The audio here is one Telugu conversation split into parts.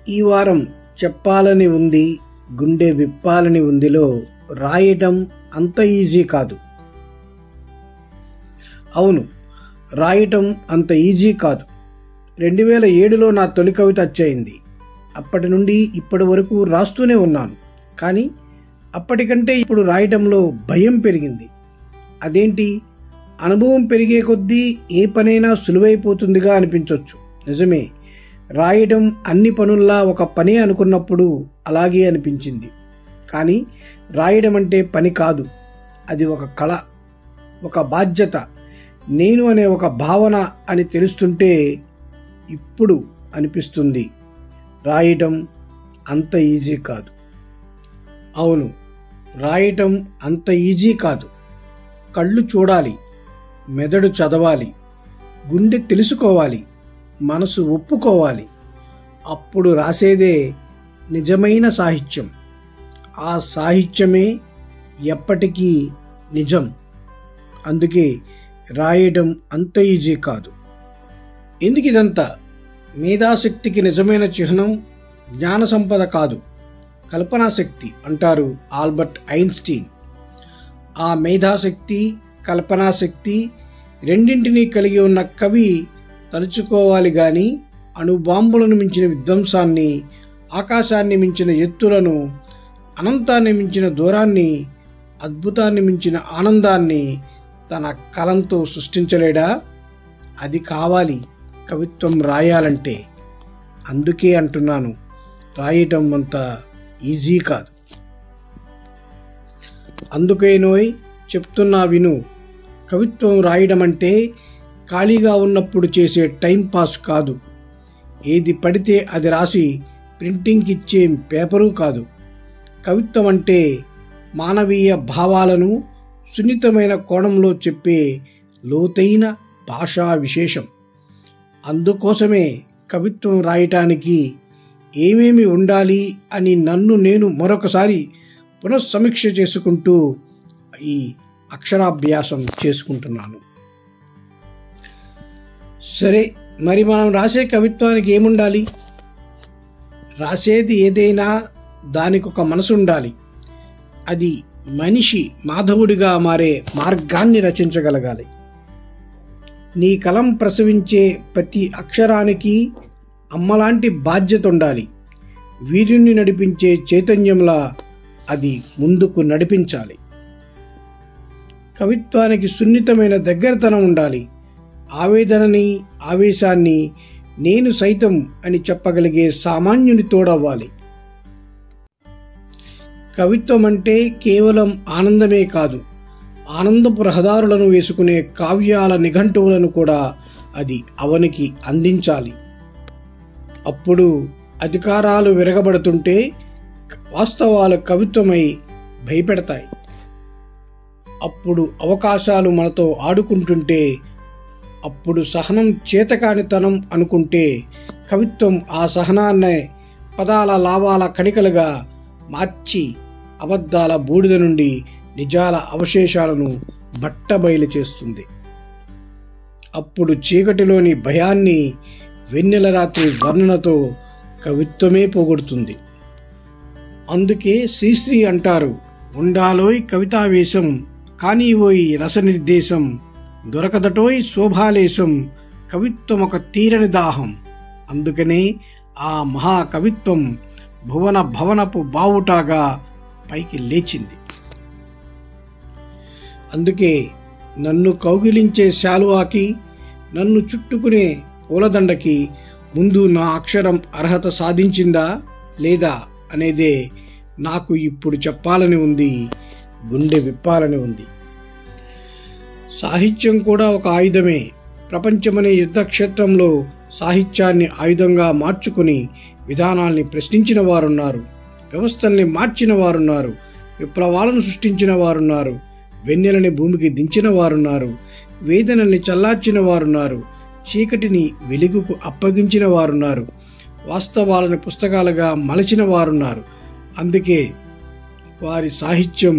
ఈ వారం చెప్పాలని ఉంది, గుండె విప్పాలని ఉందిలో రాయటం అంత ఈజీ కాదు. అవును, రాయటం అంత ఈజీ కాదు. 2007లో నా తొలి కవిత అచ్చయింది. అప్పటి నుండి ఇప్పటి వరకు రాస్తూనే ఉన్నాను. కానీ అప్పటికంటే ఇప్పుడు రాయటంలో భయం పెరిగింది. అదేంటి? అనుభవం పెరిగే కొద్దీ ఏ పనైనా సులువైపోతుందిగా అనిపించవచ్చు. నిజమే, రాయడం అన్ని పనుల్లా ఒక పనే అనుకున్నప్పుడు అలాగే అనిపించింది. కానీ రాయడం అంటే పని కాదు, అది ఒక కళ, ఒక బాధ్యత, నేను అనే ఒక భావన అని తెలుస్తుంటే ఇప్పుడు అనిపిస్తుంది రాయటం అంత ఈజీ కాదు. అవును, రాయటం అంత ఈజీ కాదు. కళ్ళు చూడాలి, మెదడు చదవాలి, గుండె తెలుసుకోవాలి, మనసు ఒప్పుకోవాలి. అప్పుడు రాసేదే నిజమైన సాహిత్యం. ఆ సాహిత్యమే ఎప్పటికీ నిజం. అందుకే రాయడం అంత ఈజీ కాదు. ఎందుకు ఇదంతా? మేధాశక్తికి నిజమైన చిహ్నం జ్ఞాన సంపద కాదు, కల్పనాశక్తి అంటారు ఆల్బర్ట్ ఐన్స్టీన్. ఆ మేధాశక్తి, కల్పనాశక్తి రెండింటినీ కలిగి ఉన్న కవి తలుచుకోవాలి గాని అణుబాంబులను మించిన విధ్వంసాన్ని, ఆకాశాన్ని మించిన ఎత్తులను, అనంతాన్ని మించిన దూరాన్ని, అద్భుతాన్ని మించిన ఆనందాన్ని తన కలంతో సృష్టించలేడా? అది కావాలి కవిత్వం రాయాలంటే. అందుకే అంటున్నాను, రాయటం అంత ఈజీ కాదు. అందుకేనోయ్ చెప్తున్నా విను. కవిత్వం రాయడం అంటే ఖాళీగా ఉన్నప్పుడు చేసే టైం పాస్ కాదు. ఏది పడితే అది రాసి ప్రింటింగ్కి ఇచ్చే పేపరు కాదు. కవిత్వం అంటే మానవీయ భావాలను సున్నితమైన కోణంలో చెప్పే లోతైన భాషా విశేషం. అందుకోసమే కవిత్వం రాయటానికి ఏమేమి ఉండాలి అని నన్ను నేను మరొకసారి పునఃసమీక్ష చేసుకుంటూ ఈ అక్షరాభ్యాసం చేసుకుంటున్నాను. సరే, మరి మనం రాసే కవిత్వానికి ఏముండాలి? రాసేది ఏదైనా దానికి ఒక మనసు ఉండాలి. అది మనిషి మాధవుడిగా మారే మార్గాన్ని రచించగలగాలి. నీ కలం ప్రసవించే ప్రతి అక్షరానికి అమ్మలాంటి బాధ్యత ఉండాలి. వీరుణ్ణి నడిపించే చైతన్యంలా అది ముందుకు నడిపించాలి. కవిత్వానికి సున్నితమైన దగ్గరతనం ఉండాలి. ఆవేదనని, ఆవేశాన్ని నేను సైతం అని చెప్పగలిగే సామాన్యుని తోడవ్వాలి. కవిత్వం అంటే కేవలం ఆనందమే కాదు, ఆనందపు రహదారులను వేసుకునే కావ్యాల నిఘంటువులను కూడా అది అవనికి అందించాలి. అప్పుడు అధికారాలు విరగబడుతుంటే వాస్తవాలు కవిత్వమై భయపెడతాయి. అప్పుడు అవకాశాలు మనతో ఆడుకుంటుంటే, అప్పుడు సహనం చేతకానితనం అనుకుంటే కవిత్వం ఆ సహనాన్నే పదాల లావాల కణికలుగా మార్చి అబద్ధాల బూడిద నుండి నిజాల అవశేషాలను బట్టబయలు చేస్తుంది. అప్పుడు చీకటిలోని భయాన్ని వెన్నెల రాత్రి వర్ణనతో కవిత్వమే పోగొడుతుంది. అందుకే శ్రీశ్రీ అంటారు, ఉండాలోయ్ కవితావేశం, కానీవోయ్ రసనిర్దేశం, దొరకదటోయ్ శోభాలేశం, కవిత్వం ఒక తీరని దాహం. అందుకనే ఆ మహాకవిత్వం భువన భవనపు బావుటాగా పైకి లేచింది. అందుకే నన్ను కౌగిలించే శాలువాకి, నన్ను చుట్టుకునే పూలదండకి ముందు నా అక్షరం అర్హత సాధించిందా లేదా అనేదే నాకు ఇప్పుడు చెప్పాలని ఉంది, గుండె విప్పాలని ఉంది. సాహిత్యం కూడా ఒక ఆయుధమే. ప్రపంచమనే యుద్ధక్షేత్రంలో సాహిత్యాన్ని ఆయుధంగా మార్చుకుని విధానాల్ని ప్రశ్నించిన వారున్నారు, వ్యవస్థల్ని మార్చిన వారున్నారు, విప్లవాలను సృష్టించిన వారున్నారు, వెన్నెలని భూమికి దించిన వారున్నారు, వేదనల్ని చల్లార్చిన వారున్నారు, చీకటిని వెలుగుకు అప్పగించిన వారున్నారు, వాస్తవాలను పుస్తకాలుగా మలచిన వారున్నారు. అందుకే వారి సాహిత్యం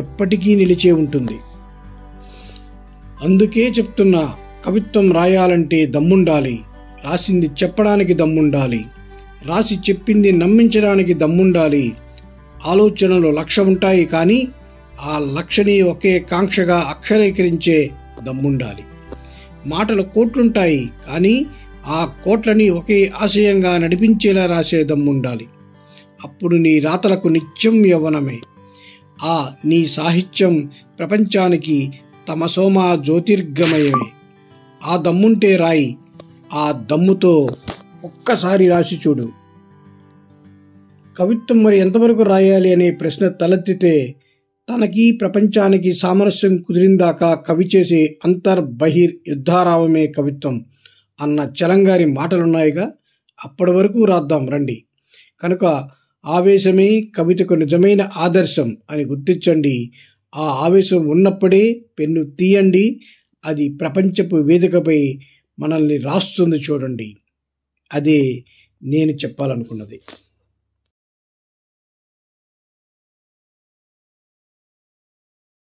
ఎప్పటికీ నిలిచే ఉంటుంది. అందుకే చెప్తున్నా, కవిత్వం రాయాలంటే దమ్ముండాలి, రాసింది చెప్పడానికి దమ్ముండాలి, రాసి చెప్పింది నమ్మించడానికి దమ్ముండాలి. ఆలోచనలు లక్ష ఉంటాయి, కానీ ఆ లక్షని ఒకే కాంక్షగా అక్షరీకరించే దమ్ముండాలి. మాటలు కోట్లుంటాయి, కానీ ఆ కోట్లని ఒకే ఆశయంగా నడిపించేలా రాసే దమ్ముండాలి. అప్పుడు నీ రాతలకు నిత్యం యవ్వనమే. నీ సాహిత్యం ప్రపంచానికి తమసోమ జ్యోతిర్గమయమే. ఆ దమ్ముంటే రాయి. ఆ దమ్ముతో ఒక్కసారి రాసి చూడు. కవిత్వం మరి ఎంతవరకు రాయాలి అనే ప్రశ్న తలెత్తితే, తనకి ప్రపంచానికి సామరస్యం కుదిరిందాకా కవి చేసే అంతర్బహిర్ యుద్ధారావమే కవిత్వం అన్న చలంగారి మాటలున్నాయిగా. అప్పటి వరకు రాద్దాం రండి. కనుక ఆవేశమే కవితకు నిజమైన ఆదర్శం అని గుర్తించండి. ఆ ఆవేశం ఉన్నప్పుడే పెన్ను తీయండి. అది ప్రపంచపు వేదికపై మనల్ని రాస్తుంది చూడండి. అదే నేను చెప్పాలనుకున్నది.